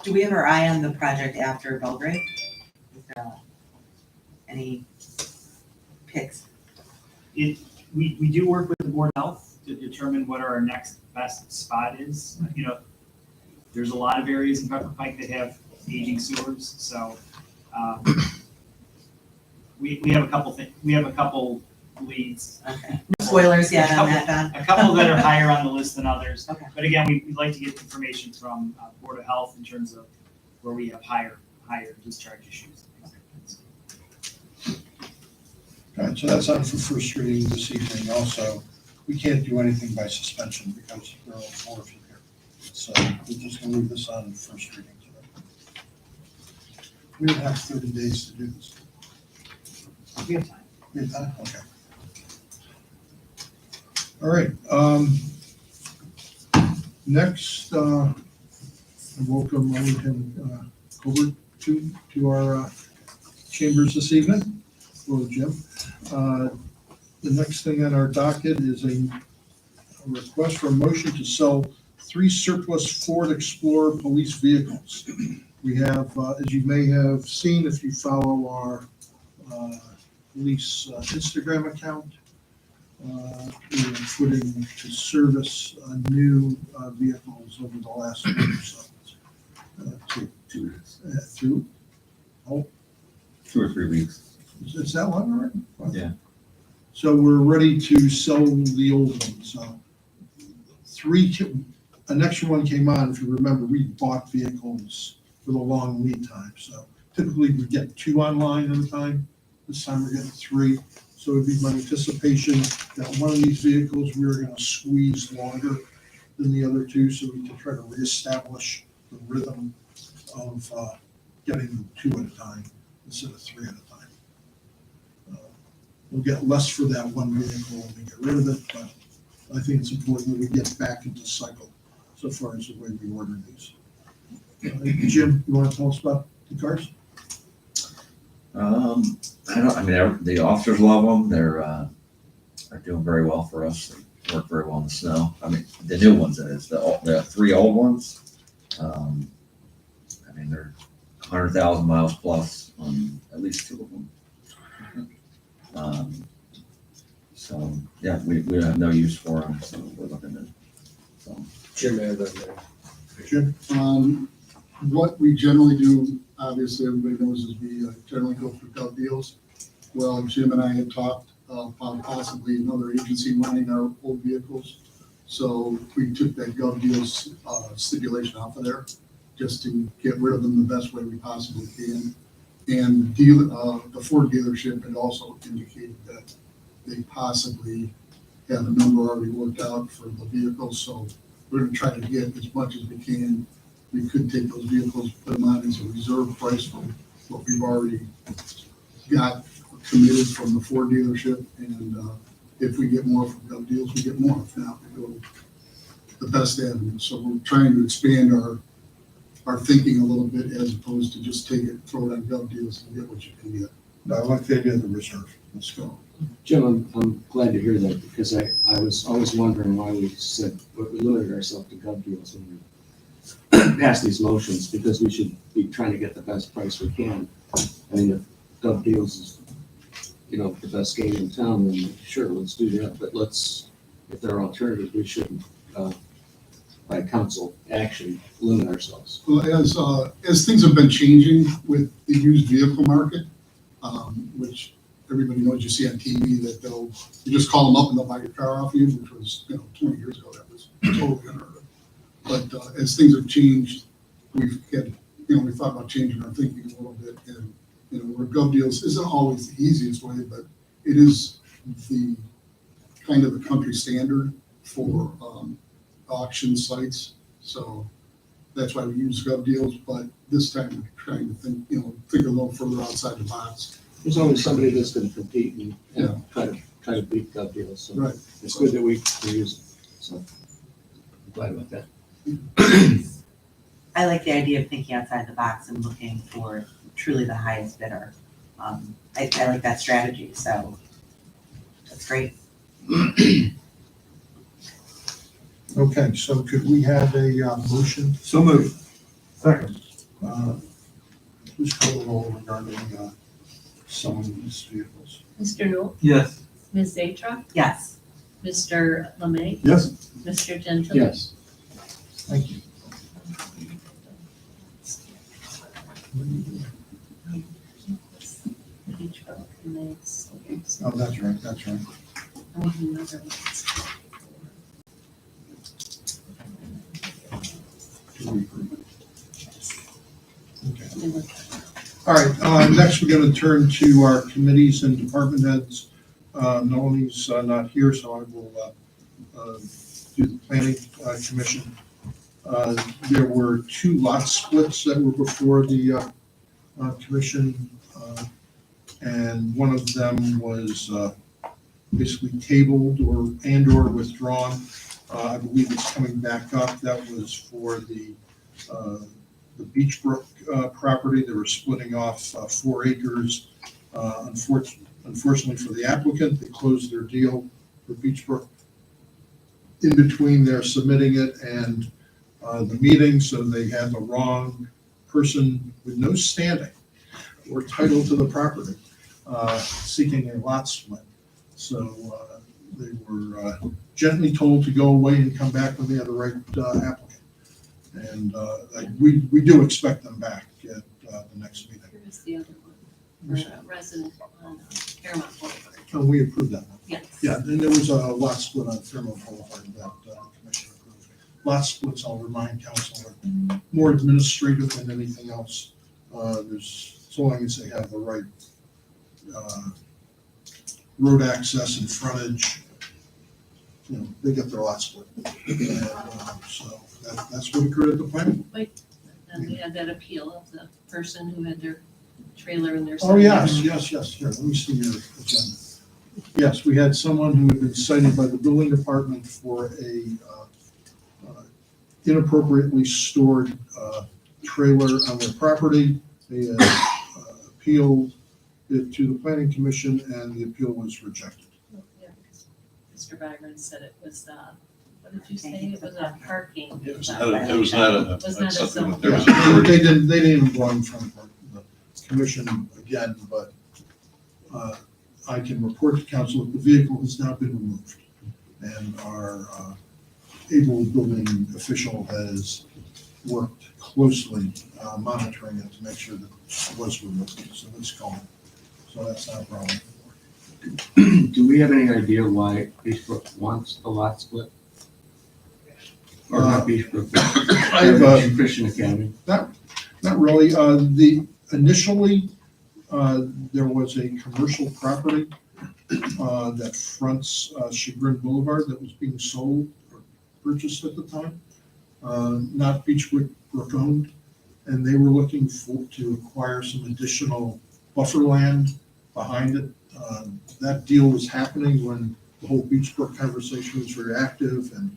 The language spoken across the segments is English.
Do we have our eye on the project after Belgrade? Is there any picks? We do work with the Board of Health to determine what our next best spot is. You know, there's a lot of areas in Pepper Pike that have aging sewers, so we have a couple leads. Okay. No spoilers yet on that, Don? A couple that are higher on the list than others. Okay. But again, we'd like to get information from Board of Health in terms of where we have higher discharge issues. All right, so that's on for first reading this evening also. We can't do anything by suspension because there are all four of you here. So we're just gonna leave this on first reading today. We don't have 30 days to do this. We have time. We have time? Okay. All right, next, I welcome Wellington Colbert to our chambers this evening. Hello, Jim. The next thing on our docket is a request for a motion to sell 3 surplus Ford Explorer police vehicles. We have, as you may have seen if you follow our police Instagram account, we are putting to service new vehicles over the last week or so. 2 weeks. 2 2 or 3 weeks. Is that long already? Wow. Yeah. So we're ready to sell the old ones. An extra one came on, if you remember, we bought vehicles with a long lead time. So typically we get 2 online at a time. This time we're getting 3. So it'd be my anticipation that one of these vehicles we were gonna squeeze longer than the other 2 so we can try to reestablish the rhythm of getting them 2 at a time instead of 3 at a time. We'll get less for that one vehicle when we get rid of it, but I think it's important that we get back into cycle so far as the way we order these. Jim, you want to tell us about the cars? The officers love them. They're doing very well for us. They work very well in the snow. I mean, the new ones, that is, the 3 old ones. They're 100,000 miles plus on at least 2 of them. So yeah, we have no use for them, so we're looking at. So Jim, there. Jim? What we generally do, obviously, everybody knows, is we generally go for gov deals. Well, Jim and I had talked about possibly another agency running our old vehicles. So we took that gov deals stipulation off of there just to get rid of them the best way we possibly can. And the Ford dealership had also indicated that they possibly have a number already worked out for the vehicles. So we're going to try to get as much as we can. We could take those vehicles, put them on as a reserve price for what we've already got committed from the Ford dealership. And if we get more from gov deals, we get more. If not, we go the best avenue. So we're trying to expand our thinking a little bit as opposed to just take it, throw it on gov deals and get what you can get. No, I like the idea of the reserve. Let's go. Jim, I'm glad to hear that because I was always wondering why we said we limited ourselves to gov deals when we pass these motions, because we should be trying to get the best price we can. I mean, if gov deals is, the best game in town, then sure, let's do that. But if there are alternatives, we shouldn't, by council action, limit ourselves. Well, as things have been changing with the used vehicle market, which everybody knows, you see on TV that you just call them up and they'll buy your car off you, which was 20 years ago that was totally unheard of. But as things have changed, we thought about changing our thinking a little bit, and where gov deals isn't always the easiest way, but it is the kind of the country standard for auction sites. So that's why we use gov deals, but this time we're trying to think a little further outside the box. There's always somebody that's going to compete and try to beat gov deals. So Right. it's good that we use it. So I'm glad about that. I like the idea of thinking outside the box and looking for truly the highest bidder. I like that strategy, so that's great. Okay, so could we have a motion? So moved. Second. Who's calling roll regarding selling these vehicles? Mr. Newell, Yes. Ms. Zatra, Yes. Mr. Lemay, Yes. Mr. Gentile. Yes. Thank you. Beach Brook, and they sold them. Oh, that's right, that's right. I want another one. Okay. They look- All right, next we're going to turn to our committees and department heads. Melanie's not here, so I will do the planning commission. There were 2 lot splits that were before the commission, and one of them was basically tabled or withdrawn. I believe it's coming back up. That was for the Beach Brook property. They were splitting off 4 acres. Unfortunately for the applicant, they closed their deal for Beach Brook. In between their submitting it and the meeting, so they had the wrong person with no standing or title to the property seeking a lot split. So they were gently told to go away and come back when they had the right applicant. And we do expect them back at the next meeting. Here is the other one, for a resident on Fairmont Boulevard. And we approved that one. Yes. Yeah, and there was a lot split on Fairmont Boulevard that commission approved. Lot splits, I'll remind council, are more administrative than anything else. There's, so long as they have the right road access and frontage, you know, they get their lot split. And, so that's what occurred at the planning. And we had that appeal of the person who had their trailer in their. Oh, yes, here, let me see your agenda. Yes, we had someone who had been cited by the building department for a inappropriately stored trailer on their property. They appealed it to the planning commission and the appeal was rejected. Yeah, because Mr. Byron said it was, what did you say? It was a parking. It was not Was not a something zone. that there was a They didn't even go in front of the commission again, but I can report to council that the vehicle has now been removed. And our able building official has worked closely monitoring it to make sure that it was removed, so it's gone. So that's not a problem. Do we have any idea why Beach Brook wants a lot split? Or not Beach Brook, but Heritage Christian Academy? Not really. Initially, there was a commercial property that fronts Chagrin Boulevard that was being sold or purchased at the time, not Beach Brook owned, and they were looking to acquire some additional buffer land behind it. That deal was happening when the whole Beach Brook conversation was very active and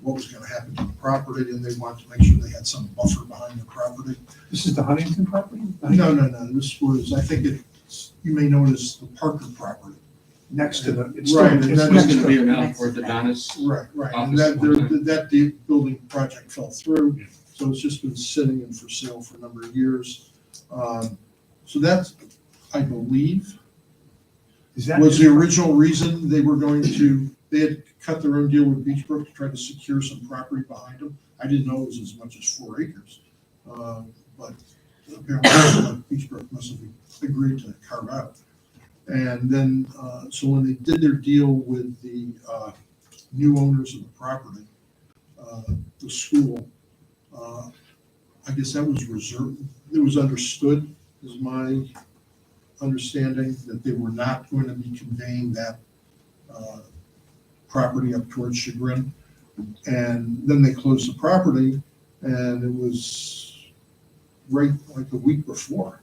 what was going to happen to the property, and they wanted to make sure they had some buffer behind the property. This is the Huntington property? No, this was, I think you may know it as the Parker property. Next to the. Right, and It's that going is to be an Next to orthodontist. Right, and that building project fell through, so it's just been sitting and for sale for a number of years. So that's, I believe, was the original reason they were going to, they had cut their own deal with Beach Brook to try to secure some property behind them. I didn't know it was as much as 4 acres, but apparently Beach Brook must have agreed to carve out. And then, so when they did their deal with the new owners of the property, the school, I guess that was reserved, it was understood, is my understanding, that they were not going to be conveying that property up towards Chagrin. And then they closed the property, and it was right like a week before.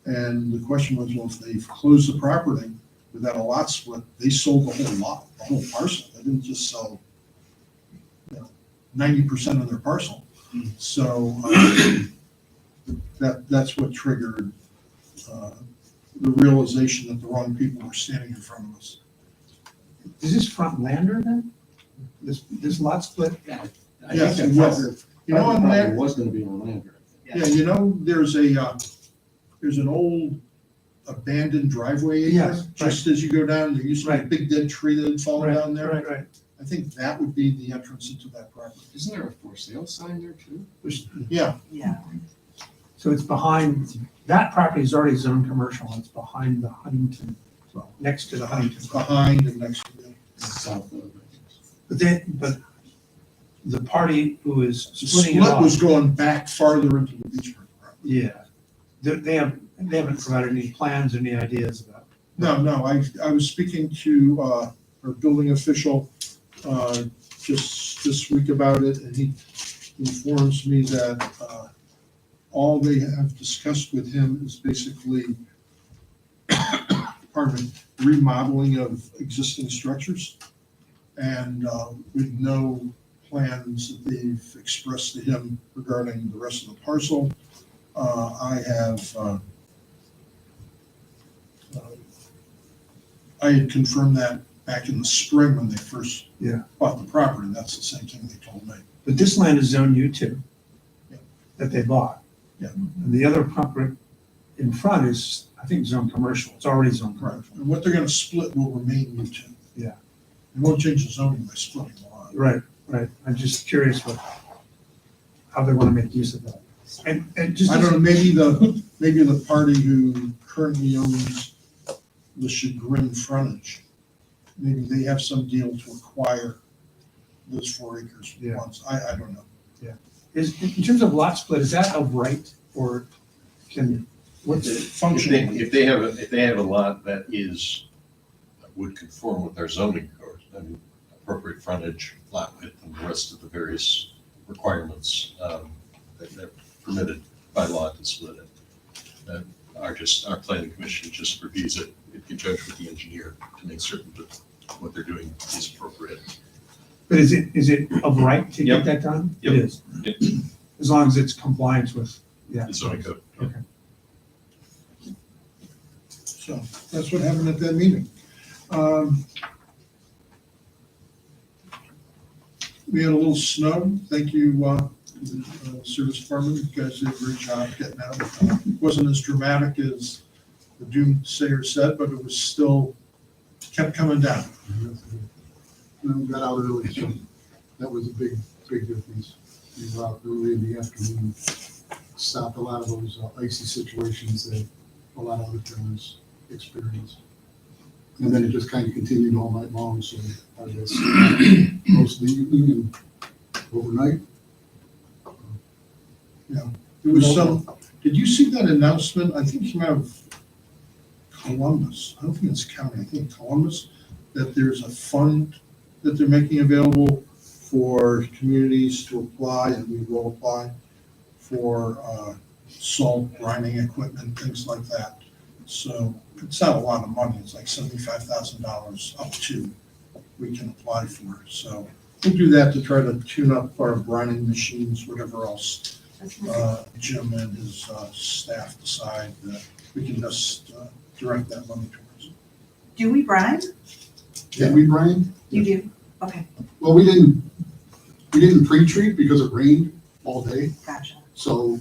And the question was, well, if they've closed the property without a lot split, they sold the whole lot, the whole parcel. They didn't just sell 90% of their parcel. So that's what triggered the realization that the wrong people were standing in front of us. Is this front Lander then? This lot split, I Yes, think it that was. property, You know, on property that, was gonna be on land grant. yeah, you know, there's an old abandoned driveway in there. Yes, Just as you go down, there used to be a Right. big dead tree that had fallen right, down there. right. I think that would be the entrance into that property. Isn't there a for sale sign there too? Yeah, Yeah, So it's behind, that property is already zoned commercial, it's behind the Huntington, well, next to the Huntington. behind and next to it. South of it. But the party who is The splitting it split was off, going back farther into the Beachfront property. yeah, they haven't provided any plans, any ideas about. No, I was speaking to our building official just this week about it, and he informs me that all they have discussed with him is basically, pardon me, remodeling of existing structures, and with no plans that they've expressed to him regarding the rest of the parcel. I had confirmed that back in the spring when they first Yeah. bought the property, and that's the same thing they told me. But this land is zone U2 Yeah. that they bought. Yeah. And the other property in front is, I think, zone commercial, it's already zone Right, commercial. and what they're gonna split will remain U2. Yeah. They won't change the zoning by splitting the lot. Right, I'm just curious how they want to make use of that. And just. I don't know, maybe the party who currently owns the Chagrin frontage, maybe they have some deal to acquire those 4 acres Yeah. once, I don't know. In terms of lot split, is that of right, or what's it? Functionally, If they have a lot that would conform with our zoning code, I mean, appropriate frontage, lot width, and the rest of the various requirements, that they're permitted by law to split it. And our planning commission just reviews it in conjunction with the engineer to make certain that what they're doing is appropriate. But is it of right to get Yep. that done? Yep. It is, Yep. as long as it's compliance with, yeah. The zoning code. Okay. so that's what happened at that meeting. We had a little snow, thank you, service department, you guys did a great job getting out. It wasn't as dramatic as the doomsayer said, but it was still, kept coming down. And we got out early, so that was a big difference. We were out early in the afternoon, stopped a lot of those icy situations that a lot of other towns experience. And then it just kind of continued all night long, so I guess most of the evening and overnight. There was some, did you see that announcement? I think it came out of Columbus. I don't think it's county, I think Columbus, that there's a fund that they're making available for communities to apply, and we will apply for salt grinding equipment, things like that. So it's not a lot of money. It's like $75,000 up to we can apply for. So we'll do that to try to tune up our grinding machines, whatever else Jim and his staff decide that we can just direct that money towards. do we, Brian? Did we, Brian? You do? Okay, Well, we didn't pre-treat because it rained all day, gotcha. so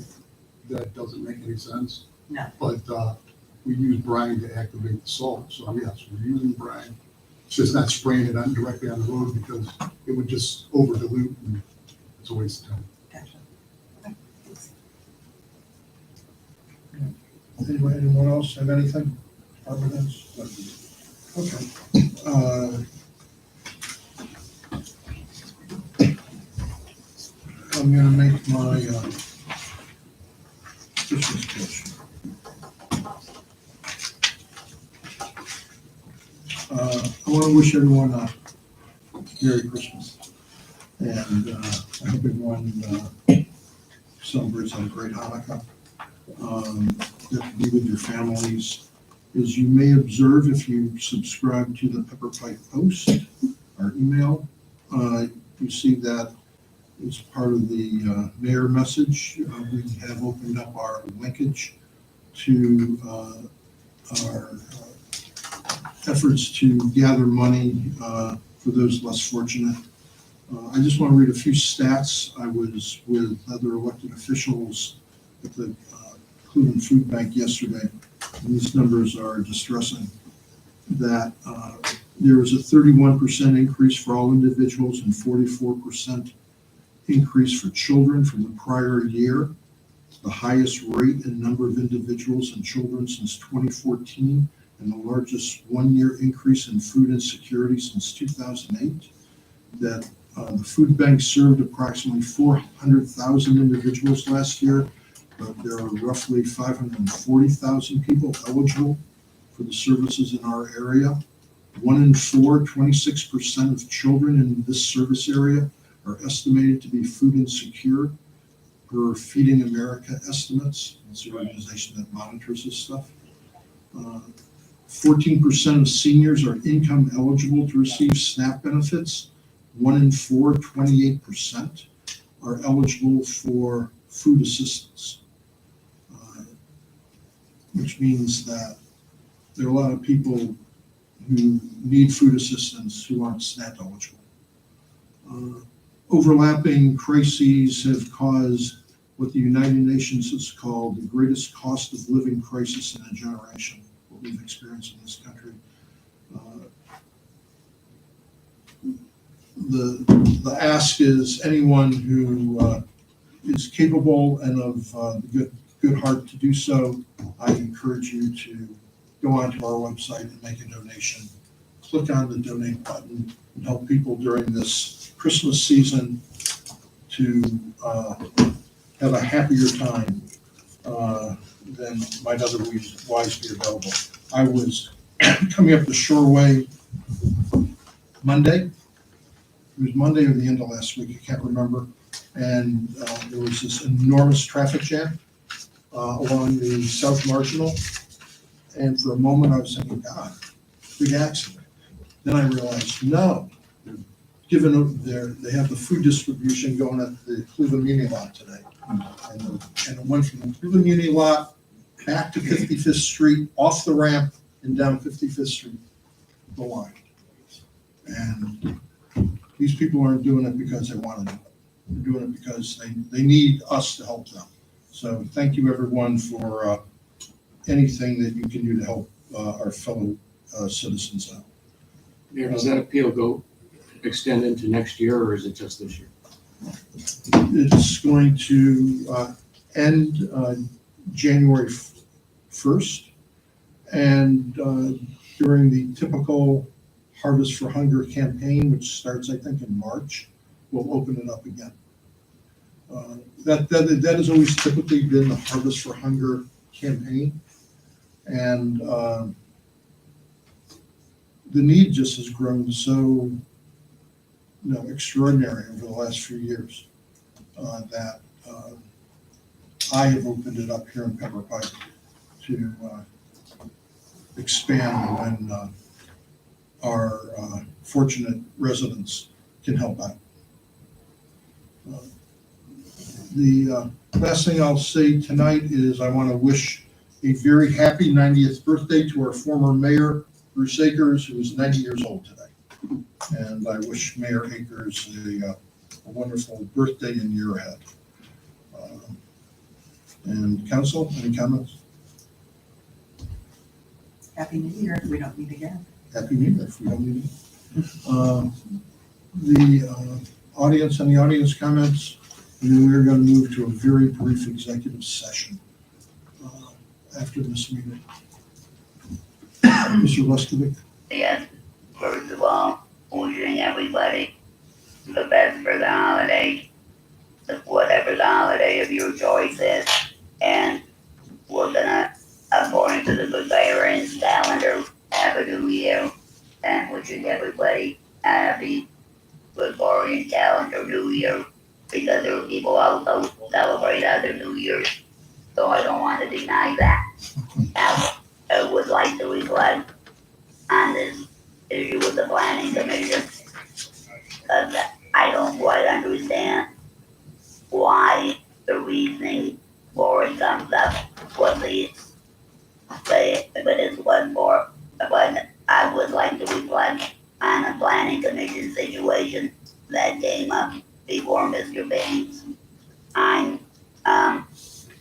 that doesn't make any sense. No. But we use brine to activate the salt, so yes, we're using brine. It's just not spraying it on directly on the road because it would just over dilute and it's a waste of time. Gotcha. Okay, thanks. Anyone else have anything? Department heads? Okay. I'm gonna make my Christmas pitch. I want to wish everyone a Merry Christmas. And I hope everyone celebrates a great Hanukkah. Get to be with your families. As you may observe, if you subscribe to the Pepper Pike Post, our email, you see that as part of the mayor message, we have opened up our linkage to our efforts to gather money for those less fortunate I just want to read a few stats. I was with other elected officials at the Cleveland Food Bank yesterday, and these numbers are distressing. That there was a 31% increase for all individuals and 44% increase for children from the prior year, the highest rate in number of individuals and children since 2014, and the largest one-year increase in food insecurity since 2008. That the food bank served approximately 400,000 individuals last year, but there are roughly 540,000 people eligible for the services in our area. 1 in 4, 26% of children in this service area are estimated to be food insecure per Feeding America estimates. It's the organization that monitors this stuff. 14% of seniors are income eligible to receive SNAP benefits. 1 in 4, 28% are eligible for food assistance, which means that there are a lot of people who need food assistance who aren't SNAP eligible. Overlapping crises have caused what the United Nations has called the greatest cost of living crisis in a generation, what we've experienced in this country. The ask is anyone who is capable and of good heart to do so, I encourage you to go onto our website and make a donation. Click on the donate button and help people during this Christmas season to have a happier time than might otherwise be available. I was coming up the Shoreway Monday. It was Monday or the end of last week, I can't remember. And there was this enormous traffic jam along the South Marginal. And for a moment I was thinking, God, big accident. Then I realized, no, given they have the food distribution going at the Cleveland Muni lot today. And it went from the Cleveland Muni lot back to 55th Street, off the ramp, and down 55th Street, the line. And these people aren't doing it because they want to do it. They're doing it because they need us to help them. So thank you, everyone, for anything that you can do to help our fellow citizens out. Mayor, does that appeal extend into next year, or is it just this year? It's going to end January 1st, and during the typical Harvest for Hunger campaign, which starts, I think, in March, we'll open it up again. That has always typically been the Harvest for Hunger campaign, and the need just has grown so extraordinary over the last few years that I have opened it up here in Pepper Pike to expand when our fortunate residents can help out. The last thing I'll say tonight is I want to wish a very happy 90th birthday to our former mayor, Bruce Akers, who is 90 years old today. And I wish Mayor Akers a wonderful birthday and year ahead. And council, any comments? Happy New Year if we don't meet again. Happy New Year if we don't meet. The audience, any audience comments? And then we're going to move to a very brief executive session after this meeting. Mr. Leskovic? Yes, first of all, wishing everybody the best for the holiday, whatever the holiday of your choice is, and we're gonna, according to the Gregorian calendar, have a new year, and wishing everybody a happy Gregorian calendar New Year, because there are people also celebrate other New Years, so I don't want to deny that. Now, I would like to reflect on this issue with the planning commission, because I don't quite understand why the reasoning for it comes up what leads, but it's what for, but I would like to reflect on the planning commission situation that came up before Mr. Baines.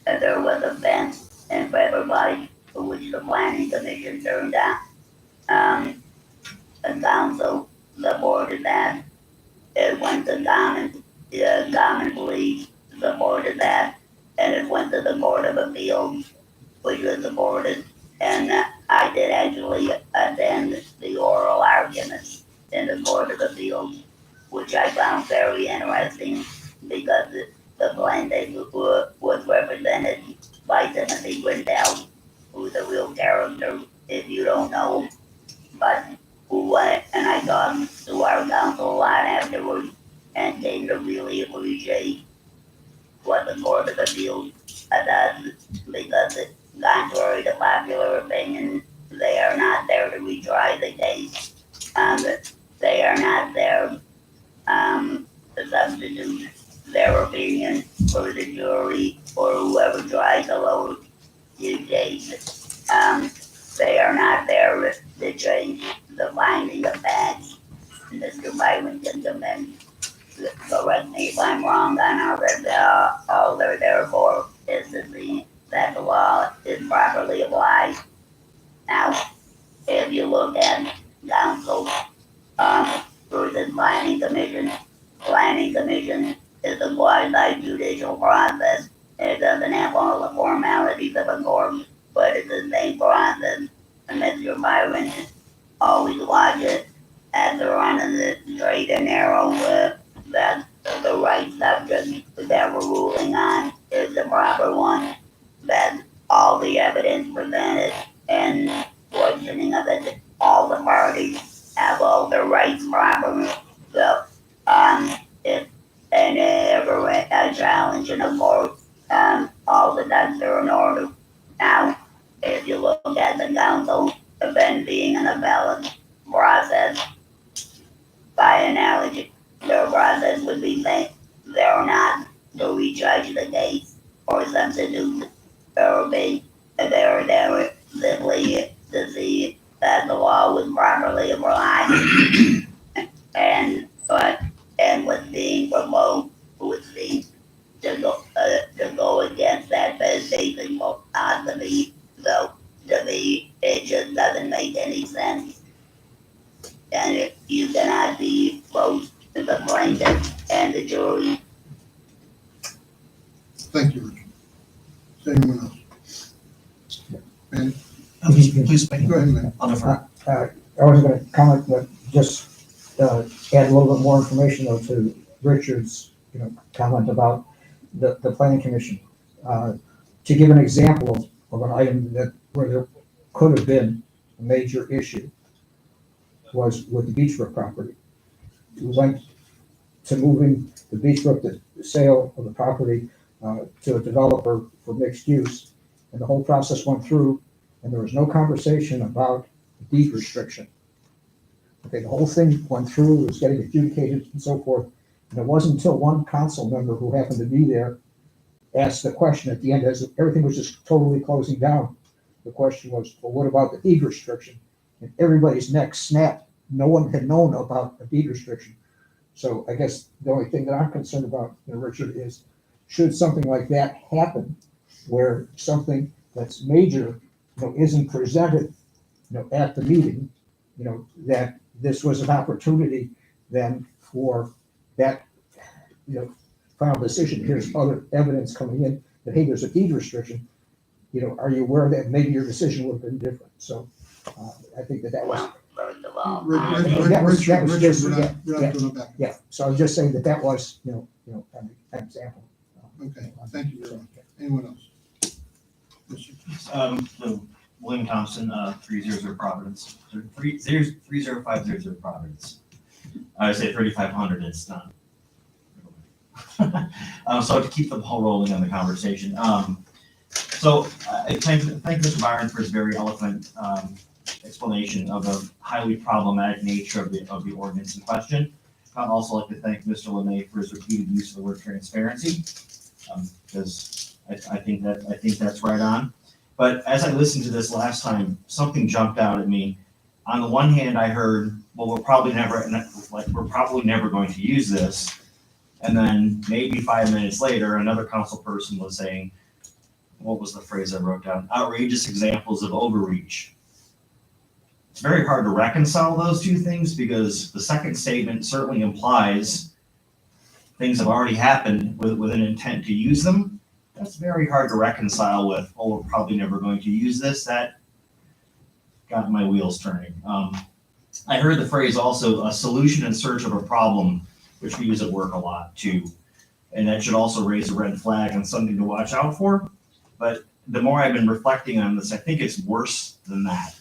There was a fence in Pike, which the planning commission turned down. The council supported that. It went to common police supported that, and it went to the Board of Appeals, which was supported. And I did actually attend the oral arguments in the Board of Appeals, which I found very interesting because the plaintiff was represented by Timothy Grindell, who's a real character if you don't know him, but who went and I talked to our council a lot afterwards and came to really appreciate what the Board of Appeals does because contrary to popular opinion, they are not there to retry the case. They are not there to substitute their opinion for the jury or whoever tries a lower case. They are not there to change the finding of facts. Mr. Byron can commend. Correct me if I'm wrong on all they're there for is to see that the law is properly applied. Now, if you look at council versus planning commission is a quasi-judicial process. It doesn't have all the formalities of a court, but it's the same process. And Mr. Byron always watch it as they're running the straight and narrow that the right subject that we're ruling on is the proper one, that all the evidence presented and questioning of it, all the parties have all their rights properly. So, if any ever a challenge in a court, all the ducks are in order. Now, if you look at the council, then being an appellate process, by analogy, their process would be made. They're not to rejudge the case or substitute or be they're there simply to see that the law was properly applied and was being promoted would seem to go against that basic philosophy. So to me it just doesn't make any sense. And you cannot be both the plaintiff and the jury. Thank you, Richard. Is there anyone else? Ben, Please, go ahead, man. on the front. I wasn't gonna comment, but just add a little bit more information though to Richard's, comment about the planning commission. To give an example of an item where there could have been a major issue was with the Beechbrook property. We went to moving the Beechbrook, the sale of the property to a developer for mixed use, and the whole process went through, and there was no conversation about deed restriction. Okay, the whole thing went through, it was getting adjudicated and so forth, and it wasn't until one council member who happened to be there asked the question at the end, as everything was just totally closing down. The question was, well, what about the deed restriction? And everybody's neck snapped. No one had known about a deed restriction. So I guess the only thing that I'm concerned about, Richard, is should something like that happen, where something that's major, isn't presented, at the meeting, that this was an opportunity then for that, final decision. Here's other evidence coming in that, hey, there's a deed restriction. Are you aware that maybe your decision would have been different? So I think that was. Well, first of all, Richard, just- we're not doing it back. Yeah, so I was just saying that was, an example. Okay, thank you very much. Anyone else? Yes, sir. William Thompson, 300 Providence, 30500 Providence. I say 3500, it's not. So to keep the ball rolling on the conversation. So I thank Mr. Byron for his very eloquent explanation of the highly problematic nature of the ordinance in question. I'd also like to thank Mr. LeMay for his repeated use of the word transparency, because I think that's right on. But as I listened to this last time, something jumped out at me. On the one hand, I heard well, we're probably never going to use this. And then maybe 5 minutes later, another council person was saying, what was the phrase I wrote down? Outrageous examples of overreach. It's very hard to reconcile those two things because the second statement certainly implies things have already happened with an intent to use them. That's very hard to reconcile with, oh, we're probably never going to use this. That got my wheels turning. I heard the phrase also, a solution in search of a problem, which we use at work a lot too. And that should also raise a red flag and something to watch out for. But the more I've been reflecting on this, I think it's worse than that.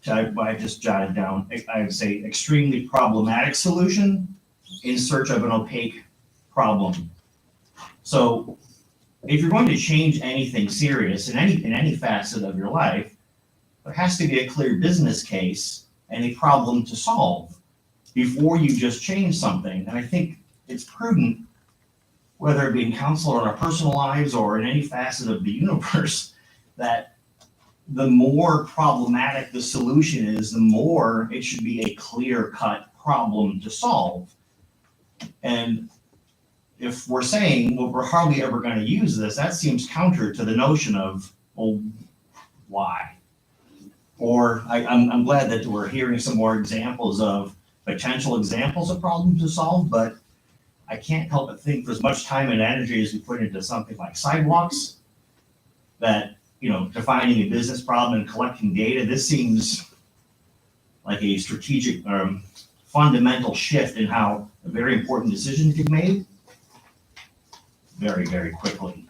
I just jotted down, I would say extremely problematic solution in search of an opaque problem. So if you're going to change anything serious in any facet of your life, there has to be a clear business case and a problem to solve before you just change something. And I think it's prudent, whether it be in council or in our personal lives or in any facet of the universe, that the more problematic the solution is, the more it should be a clear-cut problem to solve. And if we're saying, well, we're hardly ever going to use this, that seems counter to the notion of, well, why? Or I'm glad that we're hearing some more examples of potential examples of problems to solve, but I can't help but think for as much time and energy as we put into something like sidewalks, that, defining a business problem and collecting data, this seems like a strategic, fundamental shift in how a very important decision can be made very, very quickly.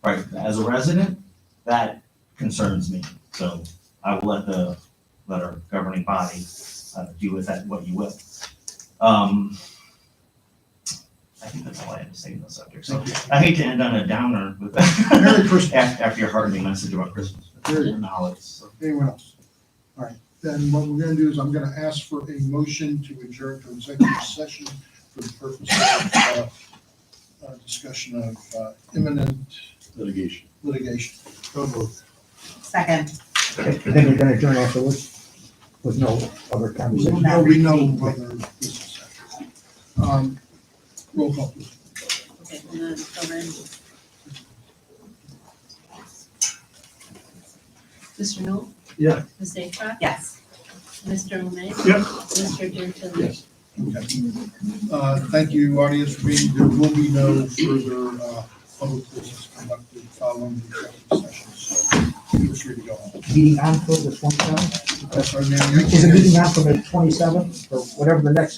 Right, as a resident, that concerns me. So I will let our governing body do with that what you will. I think that's all I have to say on the subject. So I hate to end on a downer with Merry Christmas. after your heartening message about Christmas. Very Knowledge. So. Anyone else? All right, then what we're gonna do is I'm gonna ask for a motion to adjourn to executive session for the purpose of discussion of imminent Litigation. litigation. So moved. Second. And then you're gonna adjourn afterwards with no other conversation. There'll be no other business session. Roll call, please. Okay, and then Corinne. Mr. Knoll? Yeah. Ms. Aycock? Yes. Mr. Lemay? Yep. Mr. Durkin? Yes. Okay. Thank you, audience, for being, there will be no further public business conducted following the executive session, so feel free to go home. Meeting on for the 27th? That's our name. Is the meeting on for the 27th or whatever the next